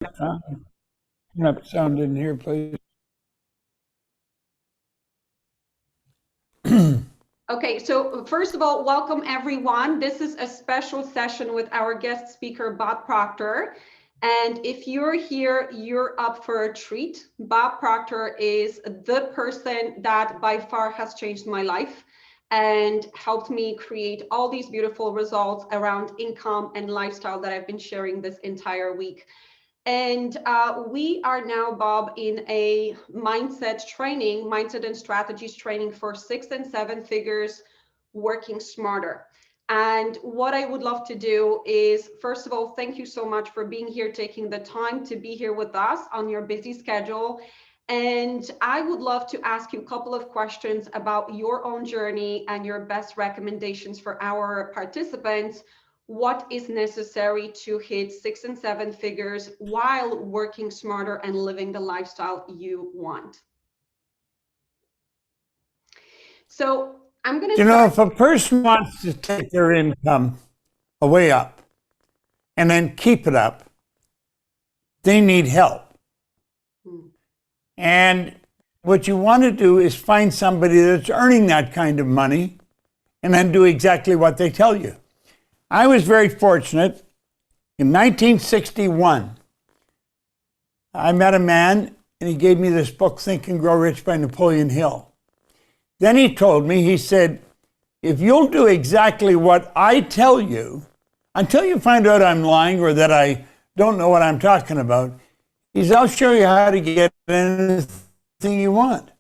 Turn up sound in here, please. Okay, so first of all, welcome everyone. This is a special session with our guest speaker, Bob Proctor. And if you're here, you're up for a treat. Bob Proctor is the person that by far has changed my life and helped me create all these beautiful results around income and lifestyle that I've been sharing this entire week. And we are now, Bob, in a mindset and strategies training for 6 and 7 figures, working smarter. And what I would love to do is, first of all, thank you so much for being here, taking the time to be here with us on your busy schedule. And I would love to ask you a couple of questions about your own journey and your best recommendations for our participants. What is necessary to hit 6 and 7 figures while working smarter and living the lifestyle you want? So I'm going to if a person wants to take their income way up and then keep it up, they need help. And what you want to do is find somebody that's earning that kind of money and then do exactly what they tell you. I was very fortunate. In 1961, I met a man and he gave me this book, Think and Grow Rich by Napoleon Hill. Then he told me, he said, if you'll do exactly what I tell you, until you find out I'm lying or that I don't know what I'm talking about, he says, I'll show you how to get anything you want.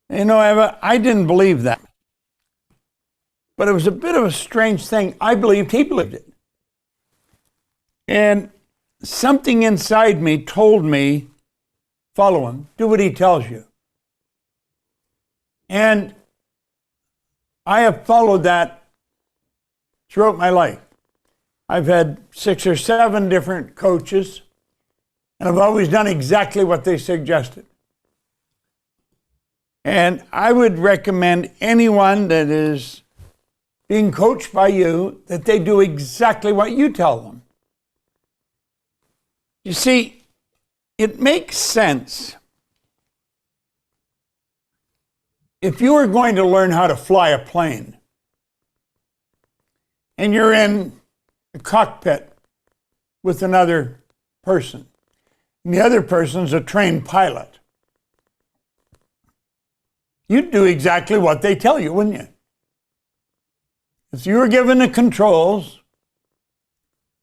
You know, I didn't believe that. But it was a bit of a strange thing. I believed he believed it. And something inside me told me, follow him, do what he tells you. And I have followed that throughout my life. I've had 6 or 7 different coaches, and I've always done exactly what they suggested. And I would recommend anyone that is being coached by you that they do exactly what you tell them. You see, it makes sense. If you are going to learn how to fly a plane and you're in a cockpit with another person, and the other person's a trained pilot, you'd do exactly what they tell you, wouldn't you? If you were given the controls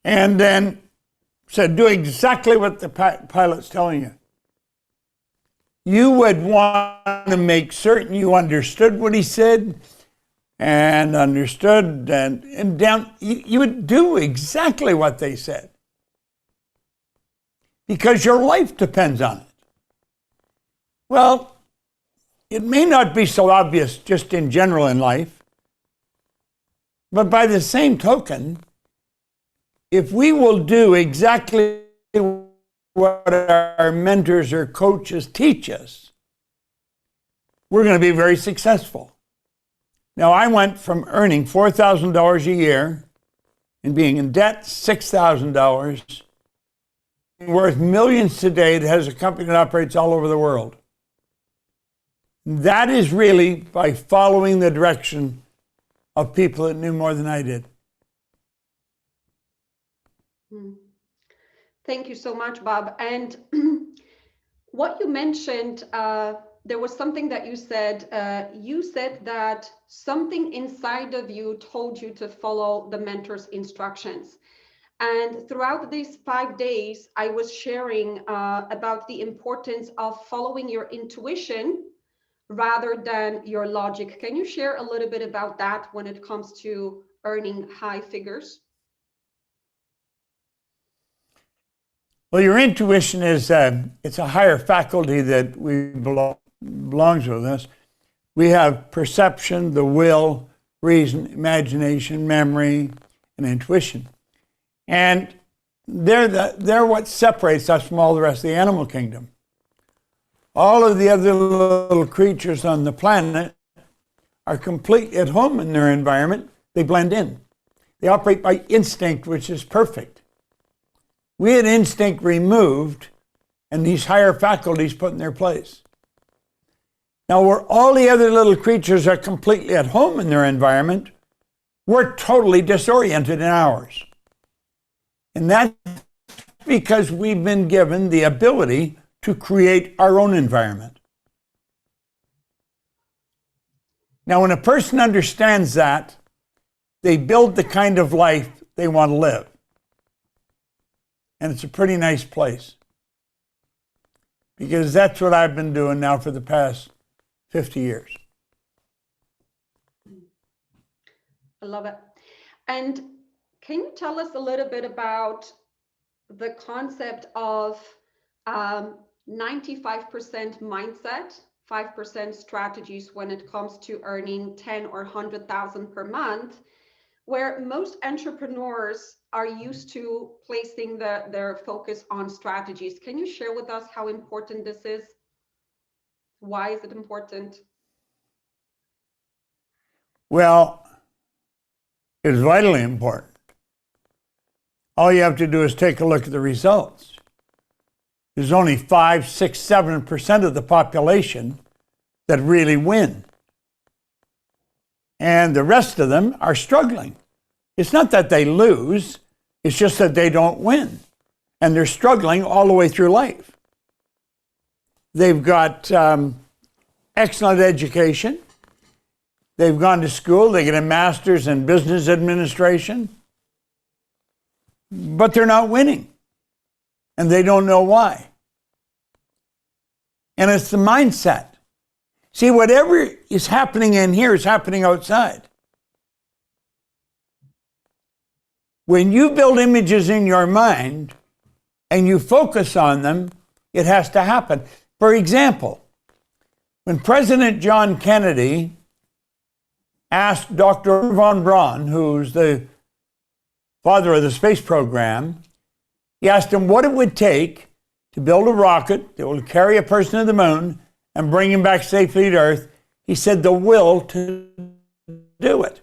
and then said, do exactly what the pilot's telling you, you would want to make certain you understood what he said and understood and down, you would do exactly what they said because your life depends on it. Well, it may not be so obvious just in general in life, but by the same token, if we will do exactly what our mentors or coaches teach us, we're going to be very successful. Now, I went from earning $4,000 a year and being in debt $6,000, worth millions today, that has a company that operates all over the world. That is really by following the direction of people that knew more than I did. Thank you so much, Bob. And what you mentioned, there was something that you said. You said that something inside of you told you to follow the mentor's instructions. And throughout these 5 days, I was sharing about the importance of following your intuition rather than your logic. Can you share a little bit about that when it comes to earning high figures? Well, your intuition is it's a higher faculty that belongs with us. We have perception, the will, reason, imagination, memory, and intuition. And they're what separates us from all the rest of the animal kingdom. All of the other little creatures on the planet are complete at home in their environment. They blend in. They operate by instinct, which is perfect. We had instinct removed and these higher faculties put in their place. Now, where all the other little creatures are completely at home in their environment, we're totally disoriented in ours. And that's because we've been given the ability to create our own environment. Now, when a person understands that, they build the kind of life they want to live. And it's a pretty nice place. Because that's what I've been doing now for the past 50 years. I love it. And can you tell us a little bit about the concept of 95% mindset, 5% strategies when it comes to earning 10 or 100,000 per month, where most entrepreneurs are used to placing their focus on strategies? Can you share with us how important this is? Why is it important? Well, it's vitally important. All you have to do is take a look at the results. There's only 5, 6, 7% of the population that really win. And the rest of them are struggling. It's not that they lose, it's just that they don't win. And they're struggling all the way through life. They've got excellent education. They've gone to school, they get a master's in business administration, but they're not winning. And they don't know why. And it's the mindset. See, whatever is happening in here is happening outside. When you build images in your mind and you focus on them, it has to happen. For example, when President John Kennedy asked Dr. von Braun, who's the father of the space program, he asked him what it would take to build a rocket that will carry a person to the moon and bring him back safely to Earth. He said the will to do it.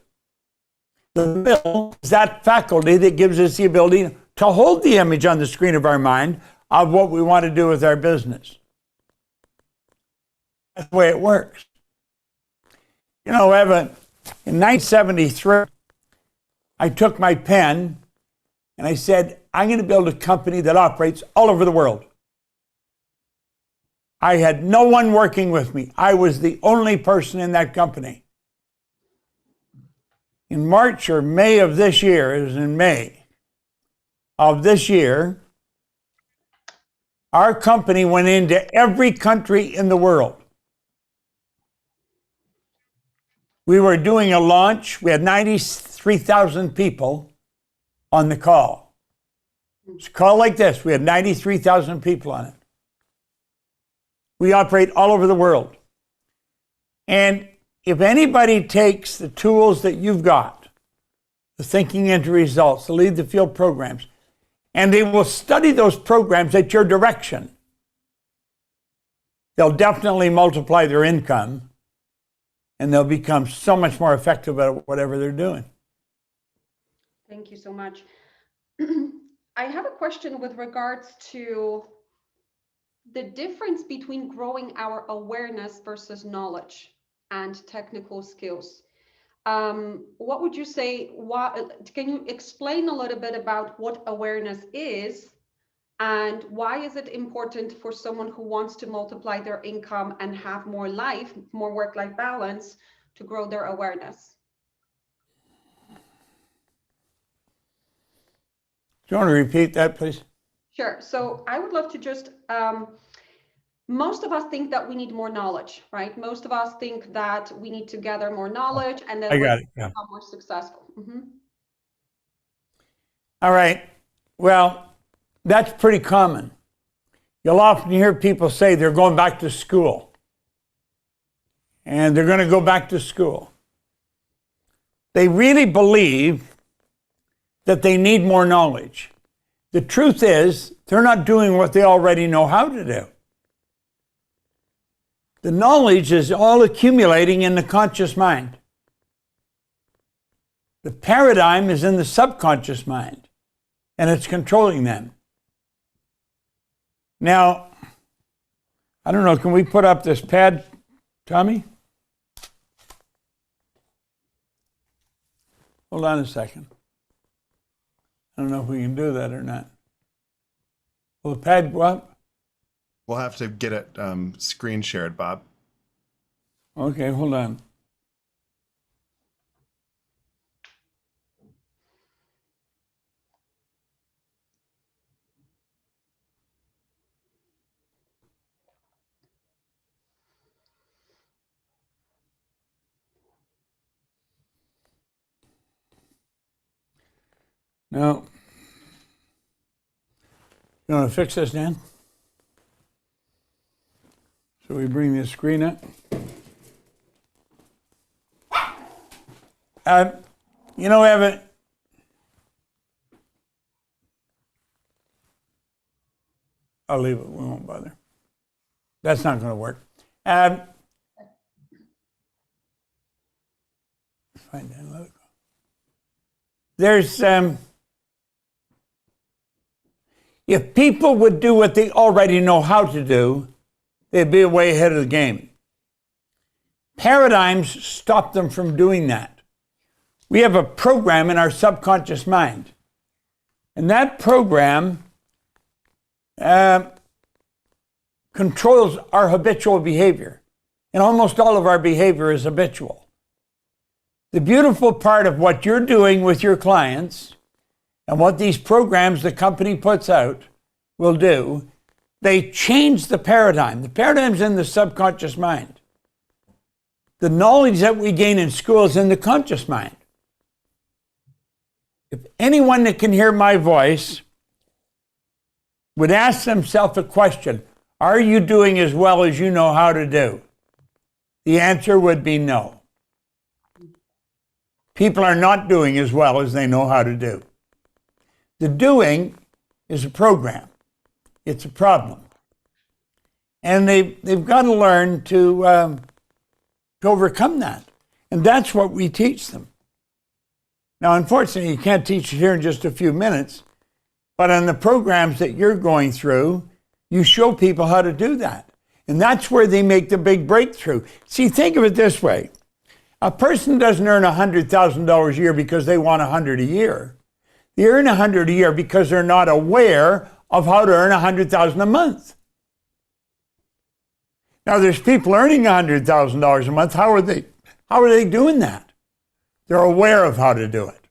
The will is that faculty that gives us the ability to hold the image on the screen of our mind of what we want to do with our business. That's the way it works. You know, Evan, in 1973, I took my pen and I said, I'm going to build a company that operates all over the world. I had no one working with me. I was the only person in that company. In March or May of this year, it was in May of this year, our company went into every country in the world. We were doing a launch. We had 93,000 people on the call. It's a call like this. We had 93,000 people on it. We operate all over the world. And if anybody takes the tools that you've got, the thinking into results, the lead the field programs, and they will study those programs at your direction, they'll definitely multiply their income and they'll become so much more effective at whatever they're doing. Thank you so much. I have a question with regards to the difference between growing our awareness versus knowledge and technical skills. What would you say? Can you explain a little bit about what awareness is and why is it important for someone who wants to multiply their income and have more life, more work-life balance, to grow their awareness? Do you want to repeat that, please? Sure. So I would love to just, most of us think that we need more knowledge, right? Most of us think that we need to gather more knowledge and then become more successful. Mm-hmm. All right. Well, that's pretty common. You'll often hear people say they're going back to school. And they're going to go back to school. They really believe that they need more knowledge. The truth is, they're not doing what they already know how to do. The knowledge is all accumulating in the conscious mind. The paradigm is in the subconscious mind, and it's controlling them. Now, I don't know, can we put up this pad, Tommy? Hold on a second. I don't know if we can do that or not. Will the pad go up? We'll have to get it screen shared, Bob. Okay, hold on. No. You want to fix this, Dan? So we bring this screen up. You know, Evan, I'll leave it. We won't bother. That's not going to work. Find that. Let it go. There's if people would do what they already know how to do, they'd be way ahead of the game. Paradigms stop them from doing that. We have a program in our subconscious mind, and that program controls our habitual behavior, and almost all of our behavior is habitual. The beautiful part of what you're doing with your clients and what these programs the company puts out will do, they change the paradigm. The paradigm's in the subconscious mind. The knowledge that we gain in school is in the conscious mind. If anyone that can hear my voice would ask themselves a question, are you doing as well as you know how to do? The answer would be no. People are not doing as well as they know how to do. The doing is a program. It's a problem. And they've got to learn to overcome that. And that's what we teach them. Now, unfortunately, you can't teach it here in just a few minutes, but on the programs that you're going through, you show people how to do that. And that's where they make the big breakthrough. See, think of it this way. A person doesn't earn $100,000 a year because they want $100 a year. They earn $100 a year because they're not aware of how to earn $100,000 a month. Now, there's people earning $100,000 a month. How are they doing that? They're aware of how to do it.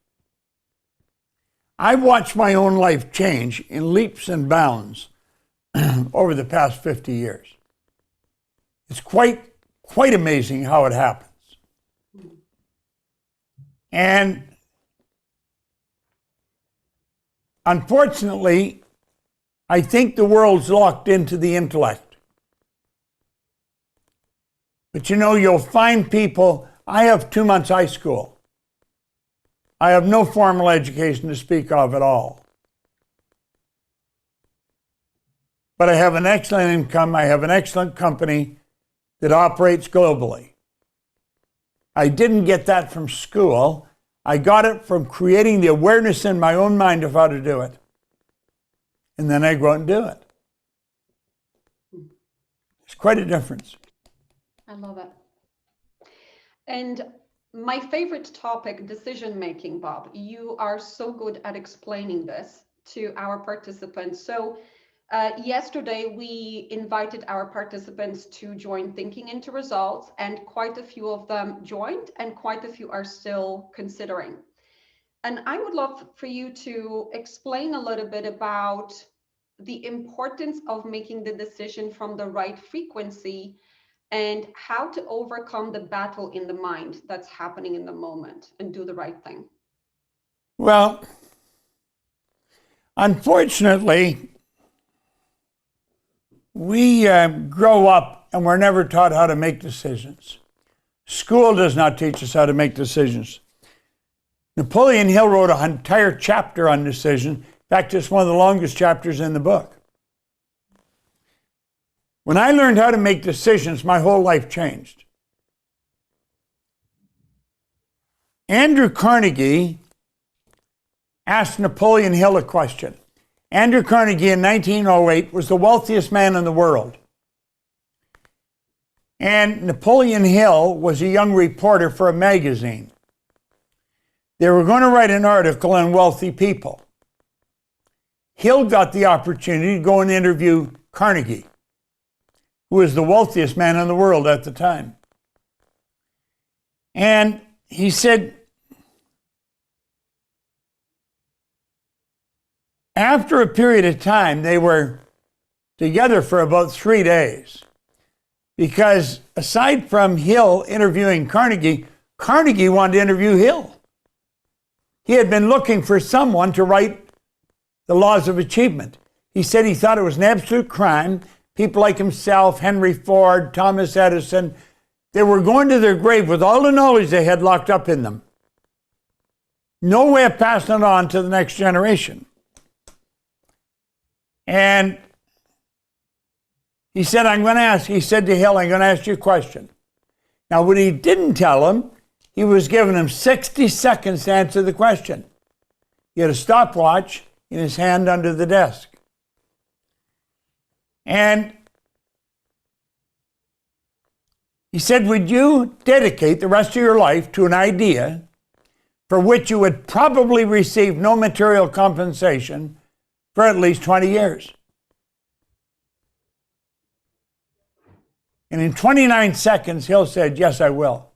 I've watched my own life change in leaps and bounds over the past 50 years. It's quite amazing how it happens. And unfortunately, I think the world's locked into the intellect. But you know, you'll find people, I have 2 months high school. I have no formal education to speak of at all. But I have an excellent income. I have an excellent company that operates globally. I didn't get that from school. I got it from creating the awareness in my own mind of how to do it. And then I go out and do it. It's quite a difference. I love it. And my favorite topic, decision making, Bob. You are so good at explaining this to our participants. So yesterday we invited our participants to join Thinking into Results, and quite a few of them joined and quite a few are still considering. And I would love for you to explain a little bit about the importance of making the decision from the right frequency and how to overcome the battle in the mind that's happening in the moment and do the right thing. Well, unfortunately, we grow up and we're never taught how to make decisions. School does not teach us how to make decisions. Napoleon Hill wrote an entire chapter on decision. In fact, it's one of the longest chapters in the book. When I learned how to make decisions, my whole life changed. Andrew Carnegie asked Napoleon Hill a question. Andrew Carnegie in 1908 was the wealthiest man in the world. And Napoleon Hill was a young reporter for a magazine. They were going to write an article on wealthy people. Hill got the opportunity to go and interview Carnegie, who was the wealthiest man in the world at the time. And he said, after a period of time, they were together for about 3 days. Because aside from Hill interviewing Carnegie, Carnegie wanted to interview Hill. He had been looking for someone to write the laws of achievement. He said he thought it was an absolute crime. People like himself, Henry Ford, Thomas Edison, they were going to their grave with all the knowledge they had locked up in them. No way of passing it on to the next generation. And he said, he said to Hill, I'm going to ask you a question. Now, what he didn't tell him, he was giving him 60 seconds to answer the question. He had a stopwatch in his hand under the desk. And he said, would you dedicate the rest of your life to an idea for which you would probably receive no material compensation for at least 20 years? And in 29 seconds, Hill said, yes, I will.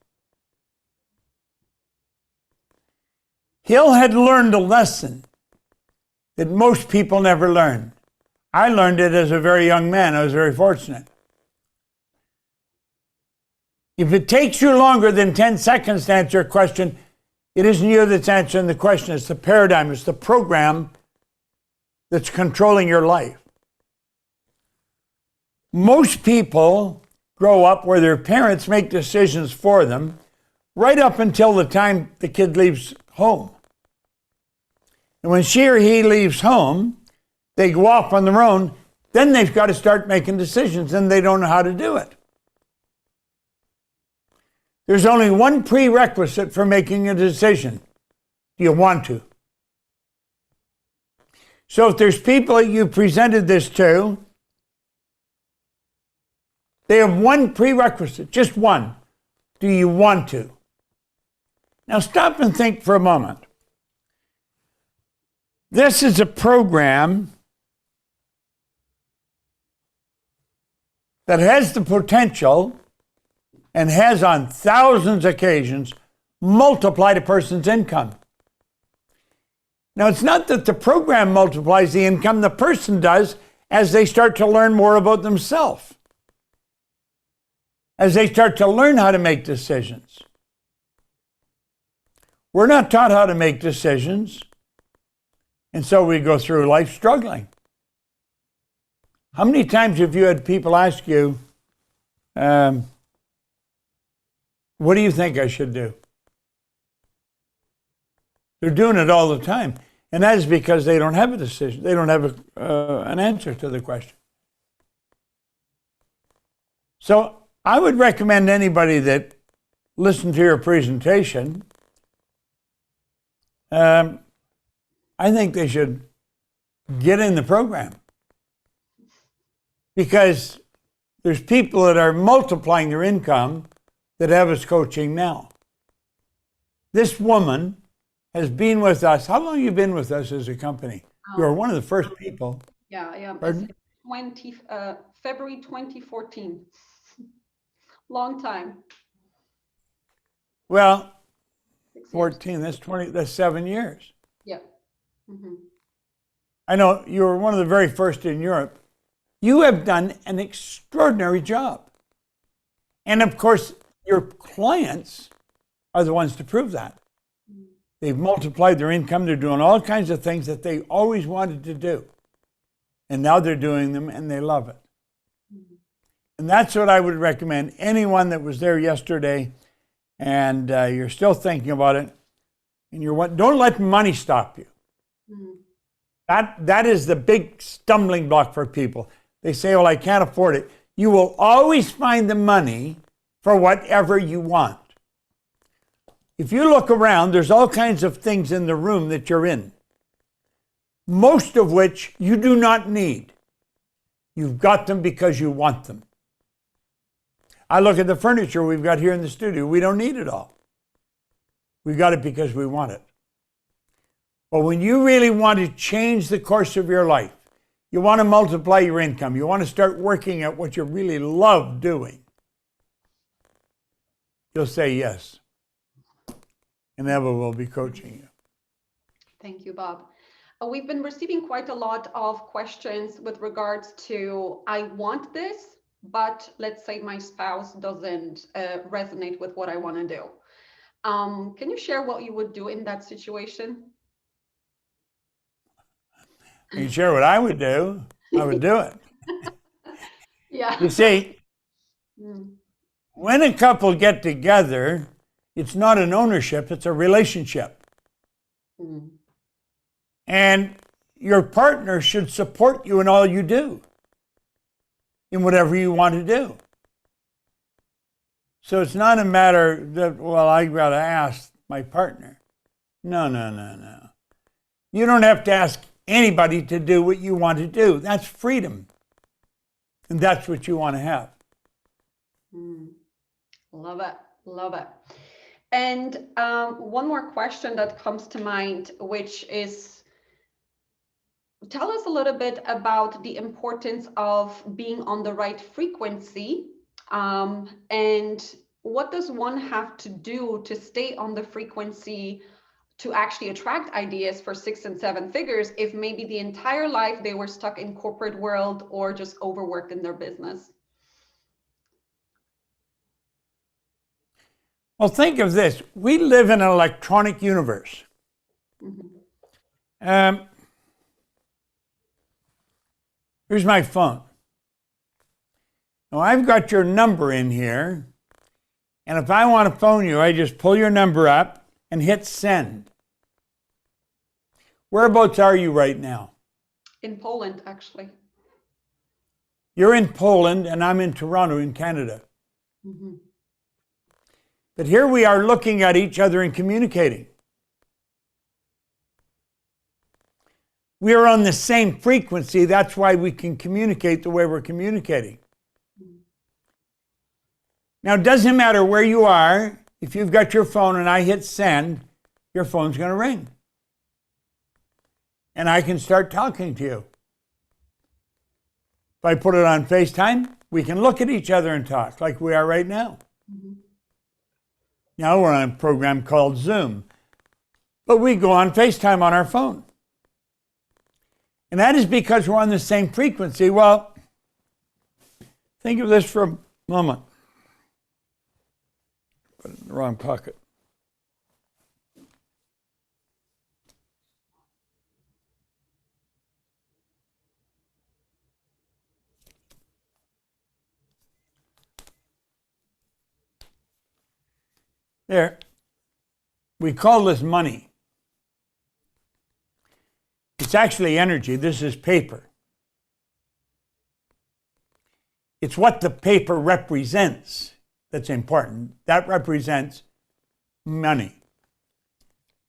Hill had learned a lesson that most people never learn. I learned it as a very young man. I was very fortunate. If it takes you longer than 10 seconds to answer a question, it isn't you that's answering the question. It's the paradigm. It's the program that's controlling your life. Most people grow up where their parents make decisions for them right up until the time the kid leaves home. And when she or he leaves home, they go off on their own, then they've got to start making decisions, and they don't know how to do it. There's only one prerequisite for making a decision. Do you want to? So if there's people that you presented this to, they have one prerequisite, just one. Do you want to? Now stop and think for a moment. This is a program that has the potential and has on thousands of occasions multiplied a person's income. Now, it's not that the program multiplies the income, the person does as they start to learn more about themselves, as they start to learn how to make decisions. We're not taught how to make decisions, and so we go through life struggling. How many times have you had people ask you, what do you think I should do? They're doing it all the time. And that is because they don't have a decision. They don't have an answer to the question. So I would recommend anybody that listened to your presentation, I think they should get in the program. Because there's people that are multiplying their income that have us coaching now. This woman has been with us. How long have you been with us as a company? You're one of the first people. Yeah. Pardon? February 2014. Long time. Well, 6 years. 14, that's 7 years. Yeah. Mm-hmm. I know you were one of the very first in Europe. You have done an extraordinary job. And of course, your clients are the ones to prove that. They've multiplied their income. They're doing all kinds of things that they always wanted to do. And now they're doing them and they love it. And that's what I would recommend anyone that was there yesterday and you're still thinking about it and don't let money stop you. That is the big stumbling block for people. They say, well, I can't afford it. You will always find the money for whatever you want. If you look around, there's all kinds of things in the room that you're in. most of which you do not need. You've got them because you want them. I look at the furniture we've got here in the studio. We don't need it all. We got it because we want it. But when you really want to change the course of your life, you want to multiply your income, you want to start working at what you really love doing, you'll say yes. And Eva will be coaching you. Thank you, Bob. We've been receiving quite a lot of questions with regards to, I want this, but let's say my spouse doesn't resonate with what I want to do. Can you share what you would do in that situation? I can share what I would do. I would do it. Yeah. You see, when a couple get together, it's not an ownership, it's a relationship. And your partner should support you in all you do, in whatever you want to do. So it's not a matter that, well, I got to ask my partner. No. You don't have to ask anybody to do what you want to do. That's freedom. And that's what you want to have. Love it. Love it. And one more question that comes to mind, which is, tell us a little bit about the importance of being on the right frequency, and what does one have to do to stay on the frequency to actually attract ideas for 6 and 7 figures if maybe the entire life they were stuck in corporate world or just overworked in their business? Well, think of this. We live in an electronic universe. Here's my phone. Now, I've got your number in here, and if I want to phone you, I just pull your number up and hit send. Whereabouts are you right now? In Poland, actually. You're in Poland, and I'm in Toronto, in Canada. But here we are looking at each other and communicating. We are on the same frequency. That's why we can communicate the way we're communicating. Now, it doesn't matter where you are. If you've got your phone and I hit send, your phone's going to ring. And I can start talking to you. If I put it on FaceTime, we can look at each other and talk like we are right now. Now we're on a program called Zoom. But we go on FaceTime on our phone. And that is because we're on the same frequency. Well, think of this for a moment. Put it in the wrong pocket. There. We call this money. It's actually energy. This is paper. It's what the paper represents that's important. That represents money.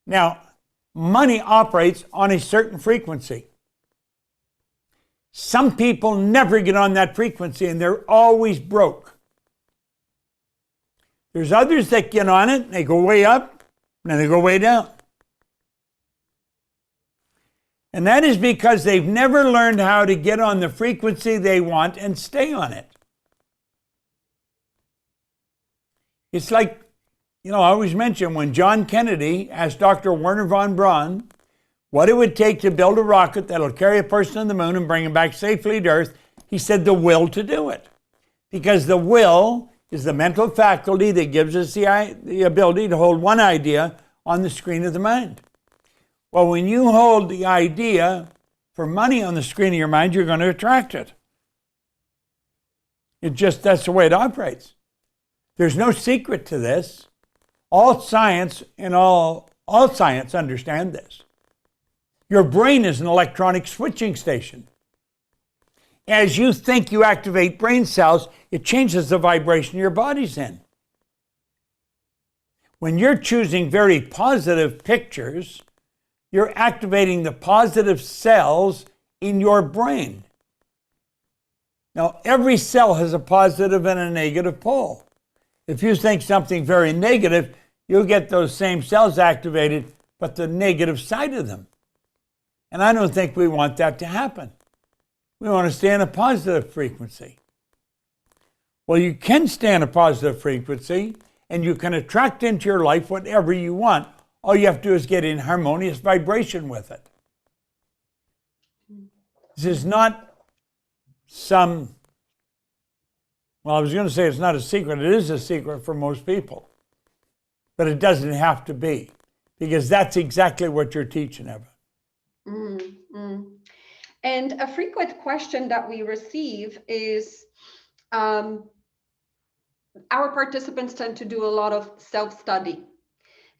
Now, money operates on a certain frequency. Some people never get on that frequency and they're always broke. There's others that get on it and they go way up and then they go way down. And that is because they've never learned how to get on the frequency they want and stay on it. It's like, I always mention when John Kennedy asked Dr. Werner von Braun what it would take to build a rocket that'll carry a person to the moon and bring him back safely to Earth, he said the will to do it. Because the will is the mental faculty that gives us the ability to hold one idea on the screen of the mind. Well, when you hold the idea for money on the screen of your mind, you're going to attract it. That's the way it operates. There's no secret to this. All science and all science understand this. Your brain is an electronic switching station. As you think you activate brain cells, it changes the vibration your body's in. When you're choosing very positive pictures you're activating the positive cells in your brain. Now, every cell has a positive and a negative pole. If you think something very negative, you'll get those same cells activated, but the negative side of them. And I don't think we want that to happen. We want to stay in a positive frequency. Well, you can stay in a positive frequency, and you can attract into your life whatever you want. All you have to do is get in harmonious vibration with it. This is not some, well, I was going to say it's not a secret. It is a secret for most people. But it doesn't have to be, because that's exactly what you're teaching, Eva. And a frequent question that we receive is, our participants tend to do a lot of self-study.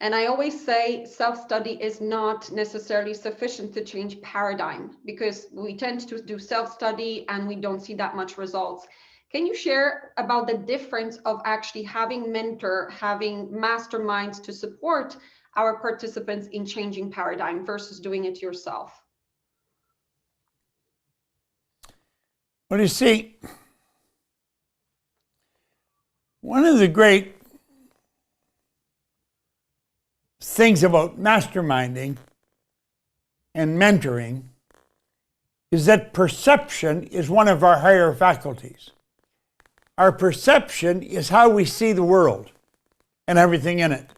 And I always say self-study is not necessarily sufficient to change paradigm, because we tend to do self-study and we don't see that much results. Can you share about the difference of actually having mentor, having masterminds to support our participants in changing paradigm versus doing it yourself? Well, you see, one of the great things about masterminding and mentoring is that perception is one of our higher faculties. Our perception is how we see the world and everything in it.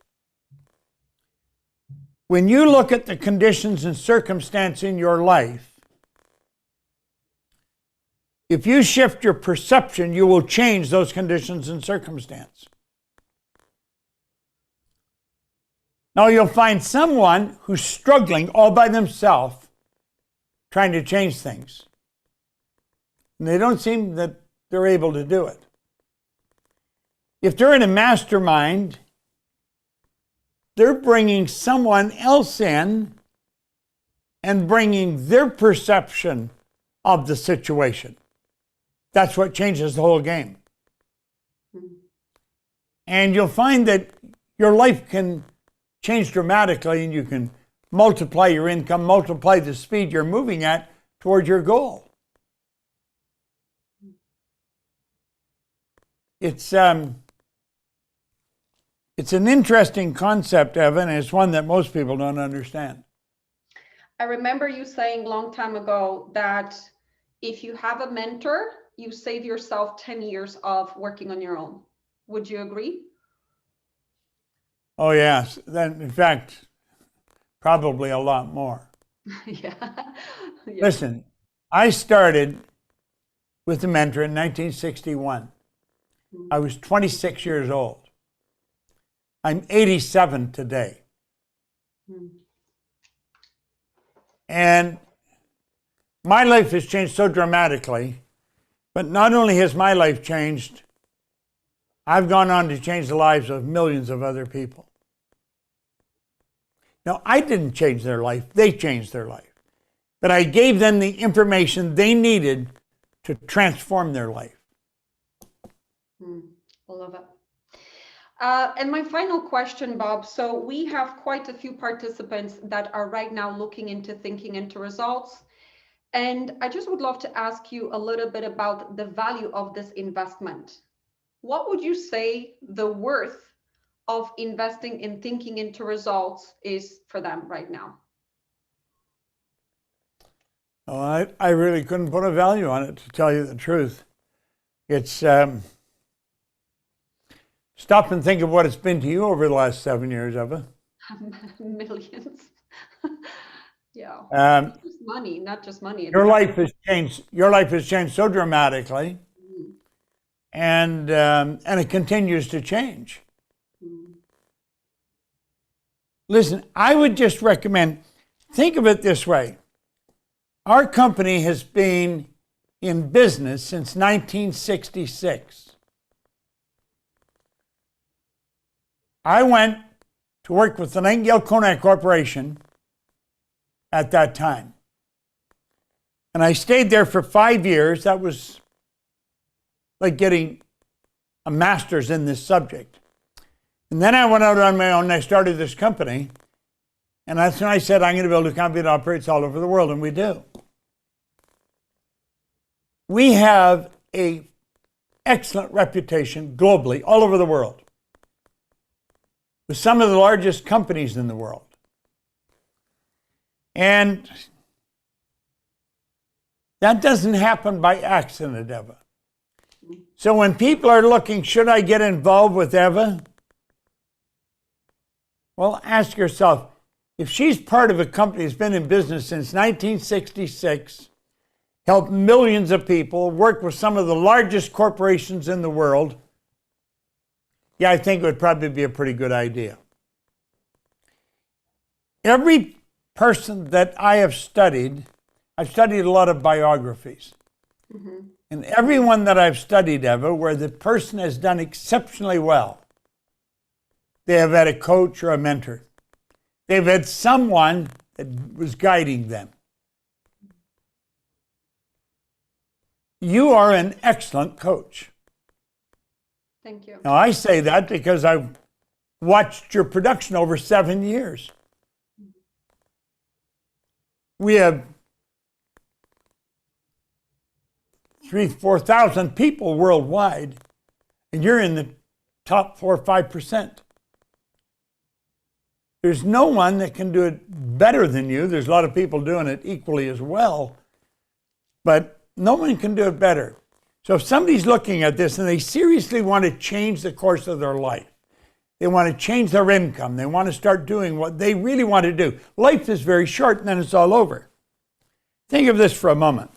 When you look at the conditions and circumstance in your life, if you shift your perception, you will change those conditions and circumstance. Now you'll find someone who's struggling all by themselves, trying to change things. And they don't seem that they're able to do it. If they're in a mastermind, they're bringing someone else in and bringing their perception of the situation. That's what changes the whole game. And you'll find that your life can change dramatically, and you can multiply your income, multiply the speed you're moving at toward your goal. It's an interesting concept, Evan, and it's one that most people don't understand. I remember you saying a long time ago that if you have a mentor, you save yourself 10 years of working on your own. Would you agree? Oh, yes. Then, in fact, probably a lot more. Yeah. Listen, I started with a mentor in 1961. I was 26 years old. I'm 87 today. And my life has changed so dramatically, but not only has my life changed, I've gone on to change the lives of millions of other people. Now, I didn't change their life, they changed their life. But I gave them the information they needed to transform their life. I love it. And my final question, Bob. So we have quite a few participants that are right now looking into thinking into results. And I just would love to ask you a little bit about the value of this investment. What would you say the worth of investing in thinking into results is for them right now? Oh, I really couldn't put a value on it, to tell you the truth. It's stop and think of what it's been to you over the last 7 years, Eva. Millions. Yeah. Just money, not just money. Your life has changed. Your life has changed so dramatically, and it continues to change. Listen, I would just recommend, think of it this way. Our company has been in business since 1966. I went to work with the Nightingale Cognac Corporation at that time. And I stayed there for 5 years. That was like getting a master's in this subject. And then I went out on my own and I started this company. And that's when I said, I'm going to build a company that operates all over the world, and we do. We have an excellent reputation globally, all over the world, with some of the largest companies in the world. And that doesn't happen by accident, Eva. So when people are looking, should I get involved with Eva? Well, ask yourself, if she's part of a company that's been in business since 1966, helped millions of people, worked with some of the largest corporations in the world, yeah, I think it would probably be a pretty good idea. Every person that I have studied, I've studied a lot of biographies. Mm-hmm. And everyone that I've studied, Eva, where the person has done exceptionally well, they have had a coach or a mentor. They've had someone that was guiding them. You are an excellent coach. Thank you. Now, I say that because I've watched your production over 7 years. We have 4,000 people worldwide, and you're in the top 4 or 5%. There's no one that can do it better than you. There's a lot of people doing it equally as well, but no one can do it better. So if somebody's looking at this and they seriously want to change the course of their life, they want to change their income, they want to start doing what they really want to do. Life is very short and then it's all over. Think of this for a moment.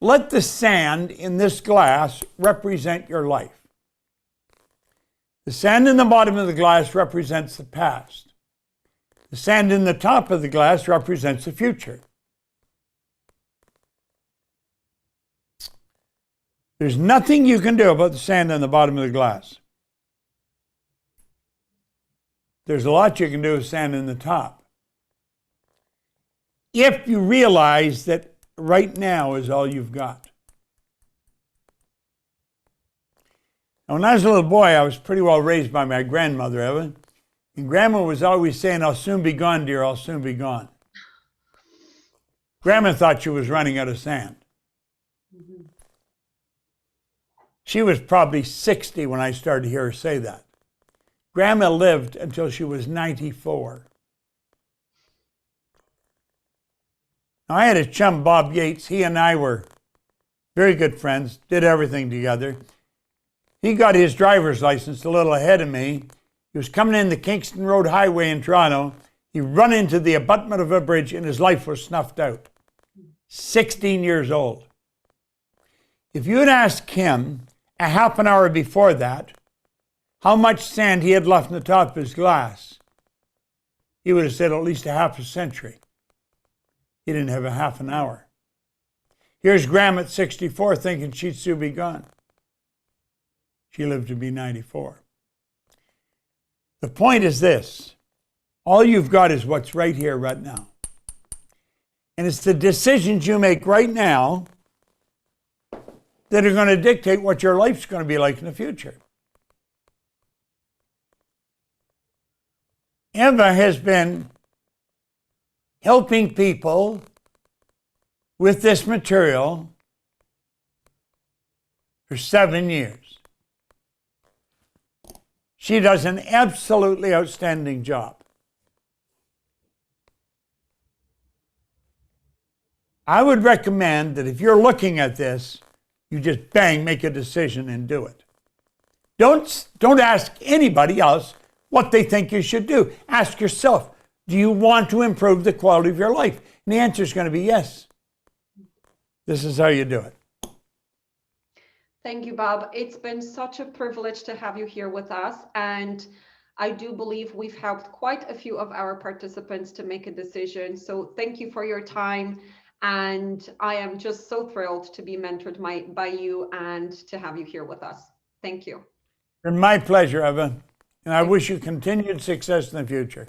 Let the sand in this glass represent your life. The sand in the bottom of the glass represents the past. The sand in the top of the glass represents the future. There's nothing you can do about the sand in the bottom of the glass. There's a lot you can do with sand in the top. If you realize that right now is all you've got. Now, when I was a little boy, I was pretty well raised by my grandmother, Evan. And Grandma was always saying, I'll soon be gone, dear, I'll soon be gone. Grandma thought she was running out of sand. Mm-hmm. She was probably 60 when I started to hear her say that. Grandma lived until she was 94. Now, I had a chum, Bob Yates. He and I were very good friends, did everything together. He got his driver's license a little ahead of me. He was coming in the Kingston Road Highway in Toronto. He run into the abutment of a bridge and his life was snuffed out. 16 years old. If you had asked him a half an hour before that how much sand he had left in the top of his glass, he would have said at least a half a century. He didn't have a half an hour. Here's Grandma at 64 thinking she'd soon be gone. She lived to be 94. The point is this. All you've got is what's right here, right now. And it's the decisions you make right now that are going to dictate what your life's going to be like in the future. Eva has been helping people with this material for 7 years. She does an absolutely outstanding job. I would recommend that if you're looking at this, you just bang, make a decision and do it. Don't ask anybody else what they think you should do. Ask yourself, do you want to improve the quality of your life? And the answer is going to be yes. This is how you do it. Thank you, Bob. It's been such a privilege to have you here with us. And I do believe we've helped quite a few of our participants to make a decision. So thank you for your time. And I am just so thrilled to be mentored by you and to have you here with us. Thank you. It's my pleasure, Evan. And I wish you continued success in the future.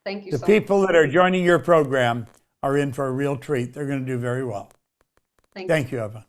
Thank you The so people much. that are joining your program are in for a real treat. They're going to do very well. Thank Thank you, Evan.